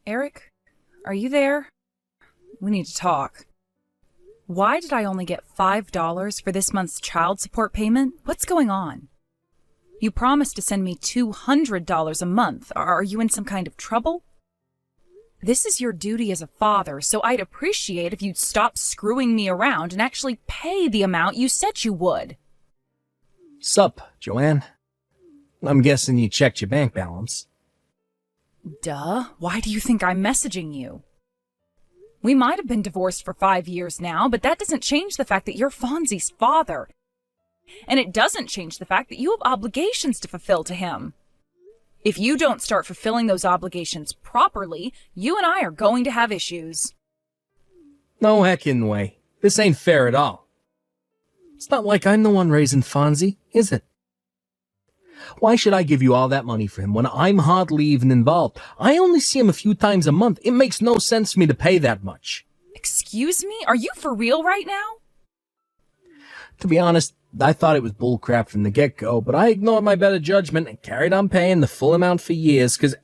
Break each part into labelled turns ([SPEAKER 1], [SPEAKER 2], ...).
[SPEAKER 1] Eric? Are you there? We need to talk. Why did I only get $5 for this month's child support payment? What's going on? You promised to send me $200 a month. Are you in some kind of trouble? This is your duty as a father, so I'd appreciate if you'd stop screwing me around and actually pay the amount you said you would.
[SPEAKER 2] Sup, Joanne? I'm guessing you checked your bank balance.
[SPEAKER 1] Duh. Why do you think I'm messaging you? We might have been divorced for 5 years now, but that doesn't change the fact that you're Fonzie's father. And it doesn't change the fact that you have obligations to fulfill to him. If you don't start fulfilling those obligations properly, you and I are going to have issues.
[SPEAKER 2] No heckin' way. This ain't fair at all. It's not like I'm the one raising Fonzie, is it? Why should I give you all that money for him when I'm hardly even involved? I only see him a few times a month. It makes no sense for me to pay that much.
[SPEAKER 1] Excuse me? Are you for real right now?
[SPEAKER 2] To be honest, I thought it was bullcrap from the get-go, but I ignored my better judgment and carried on paying the full amount for years because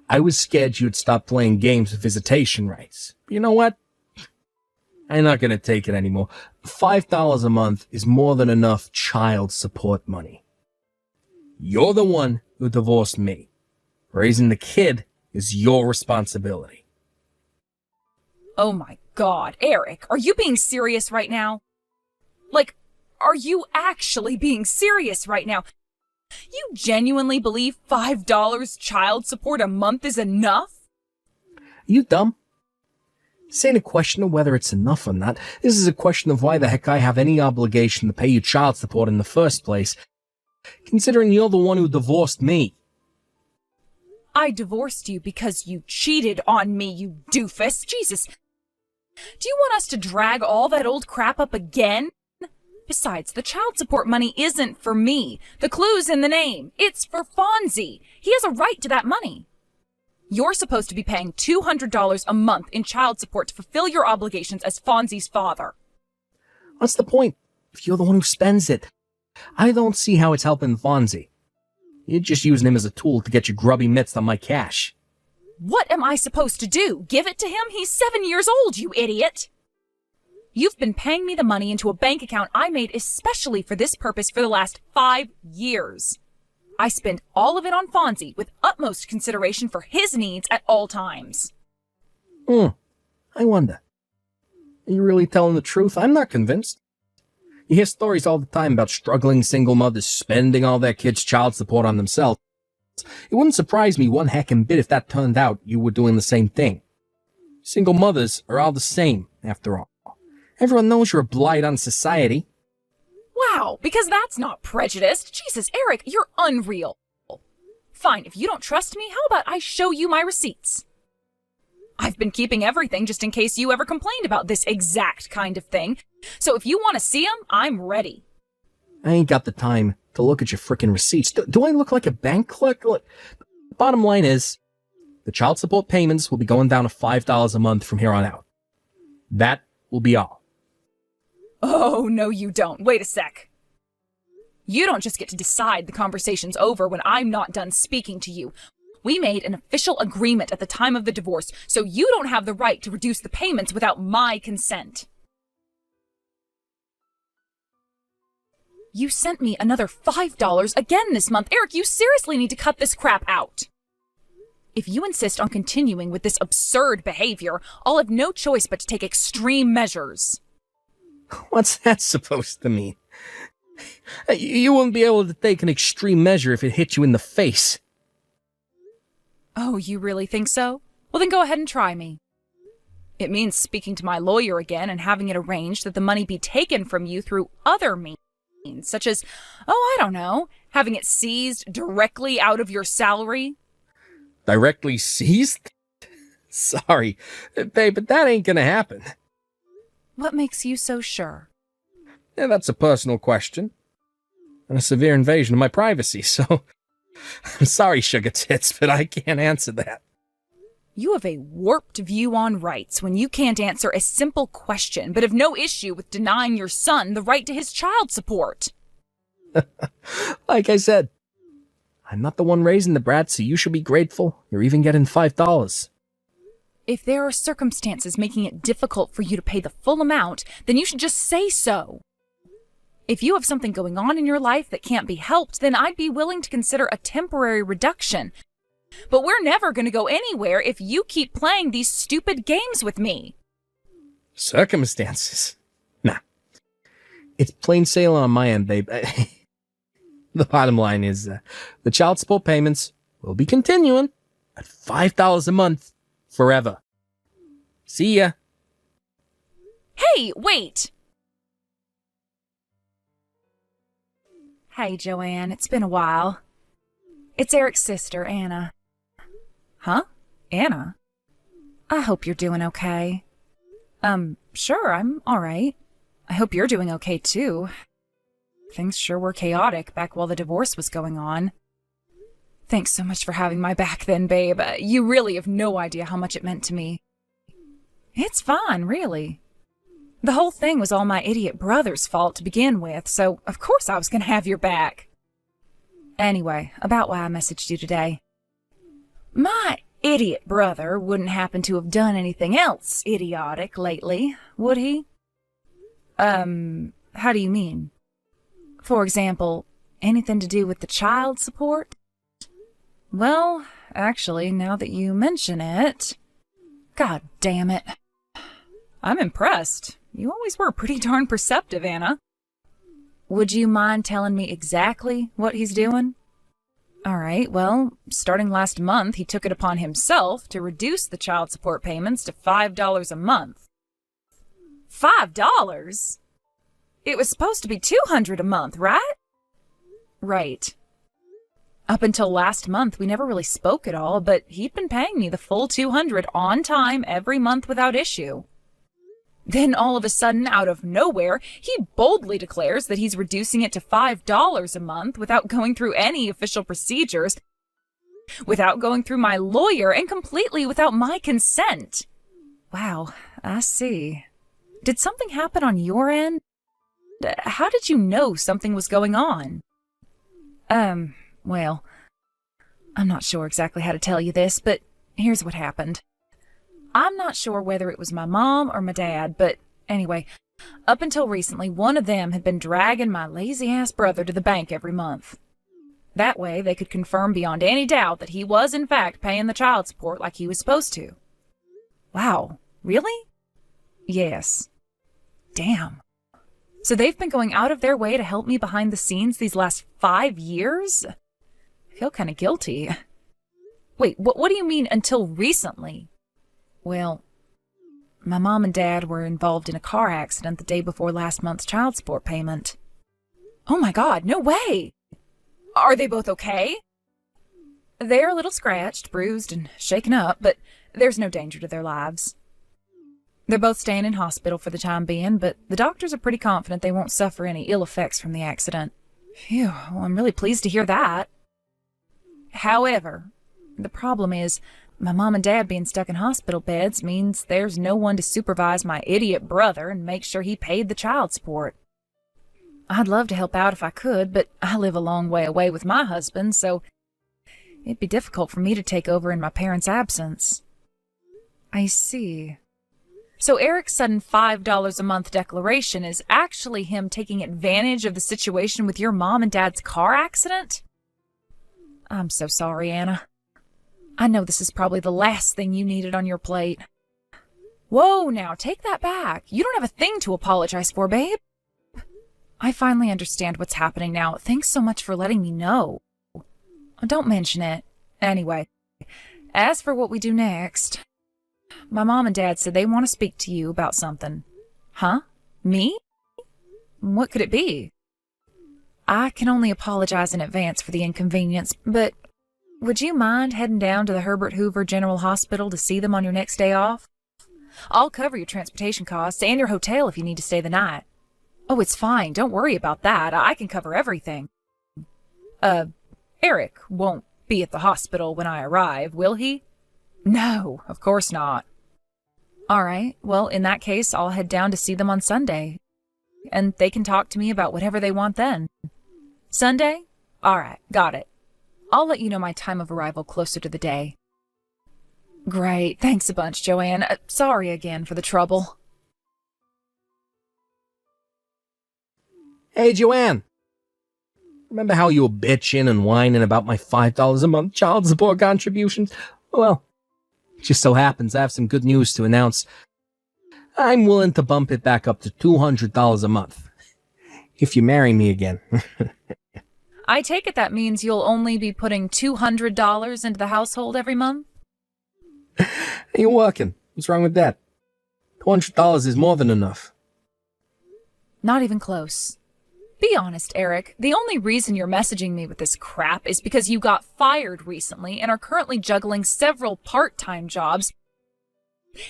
[SPEAKER 2] I was scared you'd stop playing games with visitation rights. But you know what? I'm not going to take it anymore. $5 a month is more than enough child support money. You're the one who divorced me. Raising the kid is your responsibility.
[SPEAKER 1] Oh my God, Eric, are you being serious right now? Are you actually being serious right now? You genuinely believe $5 child support a month is enough?
[SPEAKER 2] You dumb? This ain't a question of whether it's enough or not. This is a question of why the heck I have any obligation to pay you child support in the first place, considering you're the one who divorced me.
[SPEAKER 1] I divorced you because you cheated on me, you doofus. Jesus. Do you want us to drag all that old crap up again? Besides, the child support money isn't for me. The clue's in the name. It's for Fonzie. He has a right to that money. You're supposed to be paying $200 a month in child support to fulfill your obligations as Fonzie's father.
[SPEAKER 2] What's the point if you're the one who spends it? I don't see how it's helping Fonzie. You're just using him as a tool to get your grubby mitts on my cash.
[SPEAKER 1] What am I supposed to do? Give it to him? He's 7 years old, you idiot! You've been paying me the money into a bank account I made especially for this purpose for the last 5 years. I spend all of it on Fonzie with utmost consideration for his needs at all times.
[SPEAKER 2] I wonder. Are you really telling the truth? I'm not convinced. You hear stories all the time about struggling single mothers spending all their kids' child support on themselves. It wouldn't surprise me one heckin' bit if that turned out you were doing the same thing. Single mothers are all the same, after all. Everyone knows you're a blight on society.
[SPEAKER 1] Wow, because that's not prejudiced. Jesus, Eric, you're unreal. Fine, if you don't trust me, how about I show you my receipts? I've been keeping everything just in case you ever complained about this exact kind of thing. So if you want to see them, I'm ready.
[SPEAKER 2] I ain't got the time to look at your frickin' receipts. Do I look like a bank clerk? Look, the bottom line is, the child support payments will be going down to $5 a month from here on out. That will be all.
[SPEAKER 1] Oh, no you don't. Wait a sec. You don't just get to decide the conversation's over when I'm not done speaking to you. We made an official agreement at the time of the divorce, so you don't have the right to reduce the payments without my consent. You sent me another $5 again this month. Eric, you seriously need to cut this crap out. If you insist on continuing with this absurd behavior, I'll have no choice but to take extreme measures.
[SPEAKER 2] What's that supposed to mean? You wouldn't be able to take an extreme measure if it hit you in the face.
[SPEAKER 1] Oh, you really think so? Well, then go ahead and try me. It means speaking to my lawyer again and having it arranged that the money be taken from you through other means, such as, I don't know, having it seized directly out of your salary.
[SPEAKER 2] Directly seized? Sorry, babe, but that ain't gonna happen.
[SPEAKER 1] What makes you so sure?
[SPEAKER 2] Yeah, that's a personal question. And a severe invasion of my privacy, so... I'm sorry, sugar tits, but I can't answer that.
[SPEAKER 1] You have a warped view on rights when you can't answer a simple question, but have no issue with denying your son the right to his child support.
[SPEAKER 2] Like I said, I'm not the one raising the brat, so you should be grateful. You're even getting $5.
[SPEAKER 1] If there are circumstances making it difficult for you to pay the full amount, then you should just say so. If you have something going on in your life that can't be helped, then I'd be willing to consider a temporary reduction. But we're never going to go anywhere if you keep playing these stupid games with me.
[SPEAKER 2] Circumstances? Nah. It's plain sailing on my end, babe. The bottom line is the child support payments will be continuing at $5 a month forever. See ya.
[SPEAKER 1] Hey, wait! Hey, Joanne, it's been a while. It's Eric's sister, Anna. Huh? Anna? I hope you're doing okay. Sure, I'm alright. I hope you're doing okay, too. Things sure were chaotic back while the divorce was going on. Thanks so much for having my back then, babe. You really have no idea how much it meant to me. It's fine, really. The whole thing was all my idiot brother's fault to begin with, so of course I was going to have your back. Anyway, about why I messaged you today. My idiot brother wouldn't happen to have done anything else idiotic lately, would he? How do you mean? For example, anything to do with the child support? Well, actually, now that you mention it... God damn it. I'm impressed. You always were pretty darn perceptive, Anna. Would you mind telling me exactly what he's doing? All right, well, starting last month, he took it upon himself to reduce the child support payments to $5 a month. $5? It was supposed to be $200 a month, right? Right. Up until last month, we never really spoke at all, but he'd been paying me the full $200 on time every month without issue. Then all of a sudden, out of nowhere, he boldly declares that he's reducing it to $5 a month without going through any official procedures, without going through my lawyer, and completely without my consent. Wow, I see. Did something happen on your end? How did you know something was going on? Well, I'm not sure exactly how to tell you this, but here's what happened. I'm not sure whether it was my mom or my dad, but anyway, up until recently, one of them had been dragging my lazy-ass brother to the bank every month. That way, they could confirm beyond any doubt that he was, in fact, paying the child support like he was supposed to. Wow, really? Yes. Damn. So they've been going out of their way to help me behind the scenes these last 5 years? I feel kind of guilty. Wait, what do you mean, until recently? Well, my mom and dad were involved in a car accident the day before last month's child support payment. Oh my God, no way! Are they both okay? They're a little scratched, bruised, and shaken up, but there's no danger to their lives. They're both staying in hospital for the time being, but the doctors are pretty confident they won't suffer any ill effects from the accident. Phew, well, I'm really pleased to hear that. However, the problem is, my mom and dad being stuck in hospital beds means there's no one to supervise my idiot brother and make sure he paid the child support. I'd love to help out if I could, but I live a long way away with my husband, so it'd be difficult for me to take over in my parents' absence. I see. So Eric's sudden $5 a month declaration is actually him taking advantage of the situation with your mom and dad's car accident? I'm so sorry, Anna. I know this is probably the last thing you needed on your plate. Whoa, now, take that back. You don't have a thing to apologize for, babe. I finally understand what's happening now. Thanks so much for letting me know. Don't mention it. Anyway, as for what we do next, my mom and dad said they want to speak to you about something. Huh? Me? What could it be? I can only apologize in advance for the inconvenience, but would you mind heading down to the Herbert Hoover General Hospital to see them on your next day off? I'll cover your transportation costs and your hotel if you need to stay the night. Oh, it's fine. Don't worry about that. I can cover everything. Eric won't be at the hospital when I arrive, will he? No, of course not. All right. Well, in that case, I'll head down to see them on Sunday. And they can talk to me about whatever they want then. Sunday? All right. Got it. I'll let you know my time of arrival closer to the day. Great. Thanks a bunch, Joanne. Sorry again for the trouble.
[SPEAKER 2] Hey, Joanne. Remember how you were bitching and whining about my $5 a month child support contributions? Well, it just so happens I have some good news to announce. I'm willing to bump it back up to $200 a month. If you marry me again.
[SPEAKER 1] I take it that means you'll only be putting $200 into the household every month?
[SPEAKER 2] You're working. What's wrong with that? $200 is more than enough.
[SPEAKER 1] Not even close. Be honest, Eric. The only reason you're messaging me with this crap is because you got fired recently and are currently juggling several part-time jobs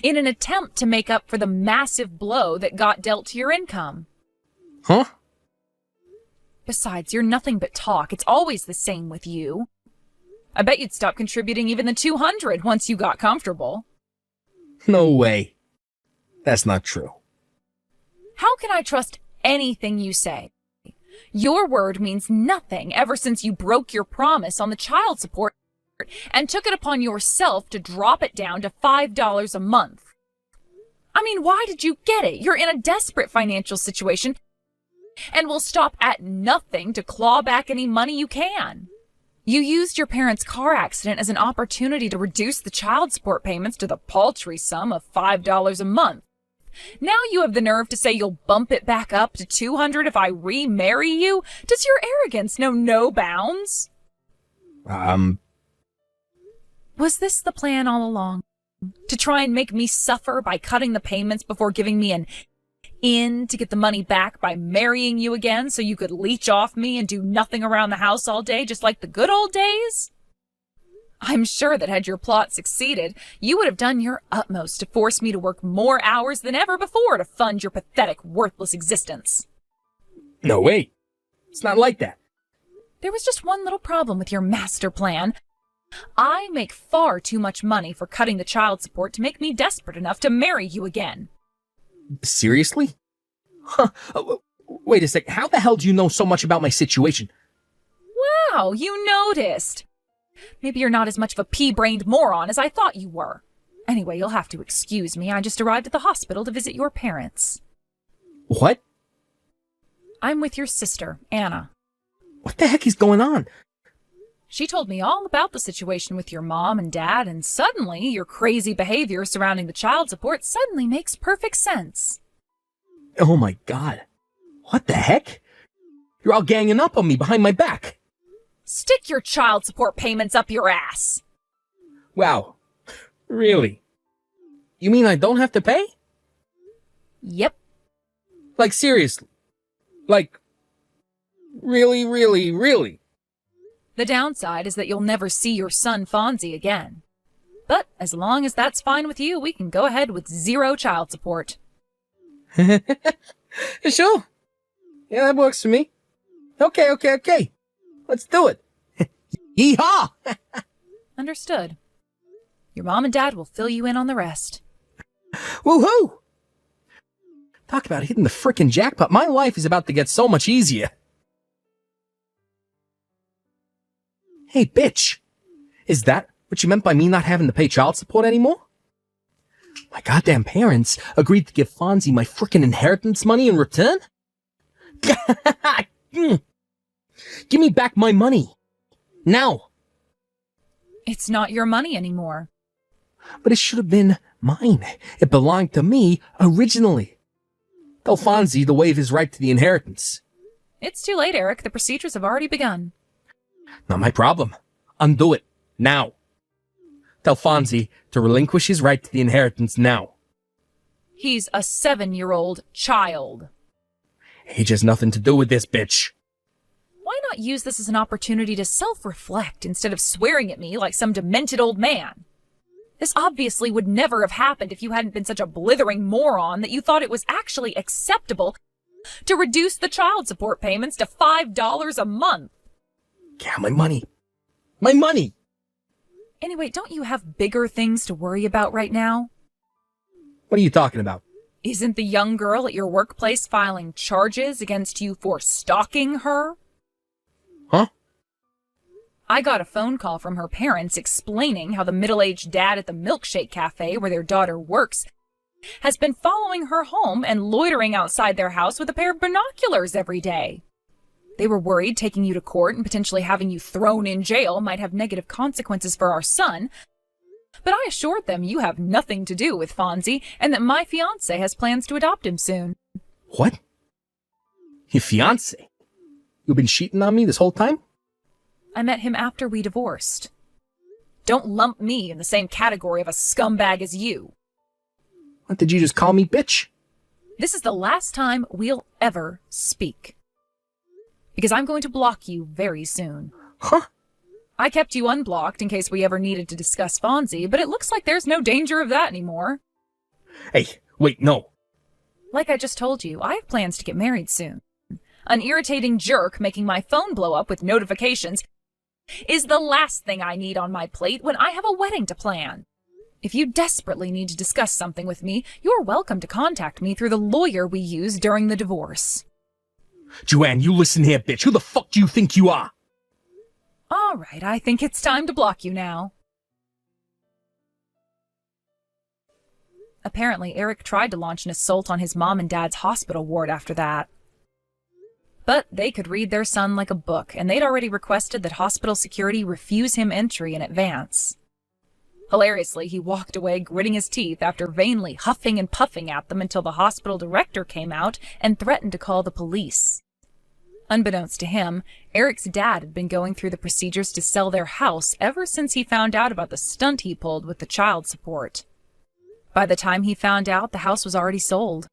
[SPEAKER 1] in an attempt to make up for the massive blow that got dealt to your income.
[SPEAKER 2] Huh?
[SPEAKER 1] Besides, you're nothing but talk. It's always the same with you. I bet you'd stop contributing even the $200 once you got comfortable.
[SPEAKER 2] No way. That's not true.
[SPEAKER 1] How can I trust anything you say? Your word means nothing ever since you broke your promise on the child support and took it upon yourself to drop it down to $5 a month. I mean, why did you get it? You're in a desperate financial situation and will stop at nothing to claw back any money you can. You used your parents' car accident as an opportunity to reduce the child support payments to the paltry sum of $5 a month. Now you have the nerve to say you'll bump it back up to $200 if I remarry you? Does your arrogance know no bounds? Was this the plan all along? To try and make me suffer by cutting the payments before giving me an in to get the money back by marrying you again so you could leech off me and do nothing around the house all day just like the good old days? I'm sure that had your plot succeeded, you would have done your utmost to force me to work more hours than ever before to fund your pathetic, worthless existence.
[SPEAKER 2] No, wait. It's not like that.
[SPEAKER 1] There was just one little problem with your master plan. I make far too much money for cutting the child support to make me desperate enough to marry you again.
[SPEAKER 2] Seriously? Huh. Wait a sec. How the hell do you know so much about my situation?
[SPEAKER 1] Wow, you noticed. Maybe you're not as much of a pea-brained moron as I thought you were. Anyway, you'll have to excuse me. I just arrived at the hospital to visit your parents.
[SPEAKER 2] What?
[SPEAKER 1] I'm with your sister, Anna.
[SPEAKER 2] What the heck is going on?
[SPEAKER 1] She told me all about the situation with your mom and dad, and suddenly your crazy behavior surrounding the child support suddenly makes perfect sense.
[SPEAKER 2] Oh my God. What the heck? You're all ganging up on me behind my back.
[SPEAKER 1] Stick your child support payments up your ass.
[SPEAKER 2] Wow. Really? You mean I don't have to pay?
[SPEAKER 1] Yep.
[SPEAKER 2] Like, seriously? Like, really?
[SPEAKER 1] The downside is that you'll never see your son Fonzie again. But as long as that's fine with you, we can go ahead with 0 child support.
[SPEAKER 2] Sure. Yeah, that works for me. Okay. Let's do it. Yeehaw!
[SPEAKER 1] Understood. Your mom and dad will fill you in on the rest.
[SPEAKER 2] Woohoo! Talk about hitting the frickin' jackpot. My life is about to get so much easier. Hey, bitch. Is that what you meant by me not having to pay child support anymore? My goddamn parents agreed to give Fonzie my frickin' inheritance money in return? Give me back my money. Now.
[SPEAKER 1] It's not your money anymore.
[SPEAKER 2] But it should have been mine. It belonged to me originally. Tell Fonzie to waive his right to the inheritance.
[SPEAKER 1] It's too late, Eric. The procedures have already begun.
[SPEAKER 2] Not my problem. Undo it. Now. Tell Fonzie to relinquish his right to the inheritance now.
[SPEAKER 1] He's a 7-year-old child.
[SPEAKER 2] Age has nothing to do with this, bitch.
[SPEAKER 1] Why not use this as an opportunity to self-reflect instead of swearing at me like some demented old man? This obviously would never have happened if you hadn't been such a blithering moron that you thought it was actually acceptable to reduce the child support payments to $5 a month.
[SPEAKER 2] Yeah, my money. My money!
[SPEAKER 1] Anyway, don't you have bigger things to worry about right now?
[SPEAKER 2] What are you talking about?
[SPEAKER 1] Isn't the young girl at your workplace filing charges against you for stalking her?
[SPEAKER 2] Huh?
[SPEAKER 1] I got a phone call from her parents explaining how the middle-aged dad at the milkshake cafe where their daughter works has been following her home and loitering outside their house with a pair of binoculars every day. They were worried taking you to court and potentially having you thrown in jail might have negative consequences for our son, but I assured them you have nothing to do with Fonzie and that my fiancé has plans to adopt him soon.
[SPEAKER 2] What? Your fiancé? You've been cheating on me this whole time?
[SPEAKER 1] I met him after we divorced. Don't lump me in the same category of a scumbag as you.
[SPEAKER 2] What, did you just call me bitch?
[SPEAKER 1] This is the last time we'll ever speak. Because I'm going to block you very soon.
[SPEAKER 2] Huh?
[SPEAKER 1] I kept you unblocked in case we ever needed to discuss Fonzie, but it looks like there's no danger of that anymore.
[SPEAKER 2] Hey, wait, no.
[SPEAKER 1] Like I just told you, I have plans to get married soon. An irritating jerk making my phone blow up with notifications is the last thing I need on my plate when I have a wedding to plan. If you desperately need to discuss something with me, you're welcome to contact me through the lawyer we used during the divorce.
[SPEAKER 2] Joanne, you listen here, bitch. Who the fuck do you think you are?
[SPEAKER 1] All right, I think it's time to block you now. Apparently, Eric tried to launch an assault on his mom and dad's hospital ward after that. But they could read their son like a book, and they'd already requested that hospital security refuse him entry in advance. Hilariously, he walked away gritting his teeth after vainly huffing and puffing at them until the hospital director came out and threatened to call the police. Unbeknownst to him, Eric's dad had been going through the procedures to sell their house ever since he found out about the stunt he pulled with the child support. By the time he found out, the house was already sold.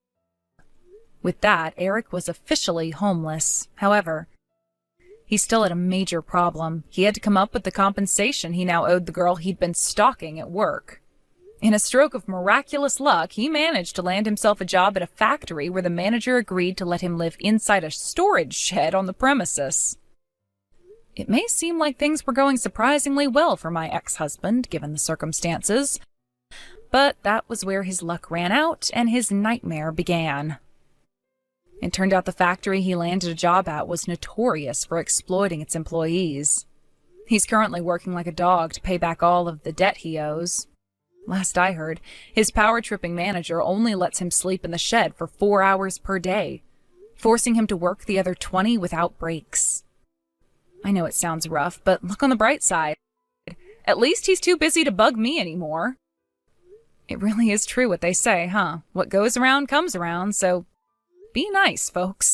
[SPEAKER 1] With that, Eric was officially homeless. However, he still had a major problem. He had to come up with the compensation he now owed the girl he'd been stalking at work. In a stroke of miraculous luck, he managed to land himself a job at a factory where the manager agreed to let him live inside a storage shed on the premises. It may seem like things were going surprisingly well for my ex-husband, given the circumstances, but that was where his luck ran out and his nightmare began. It turned out the factory he landed a job at was notorious for exploiting its employees. He's currently working like a dog to pay back all of the debt he owes. Last I heard, his power-tripping manager only lets him sleep in the shed for 4 hours per day, forcing him to work the other 20 without breaks. I know it sounds rough, but look on the bright side. At least he's too busy to bug me anymore. It really is true what they say, huh? What goes around comes around, so be nice, folks.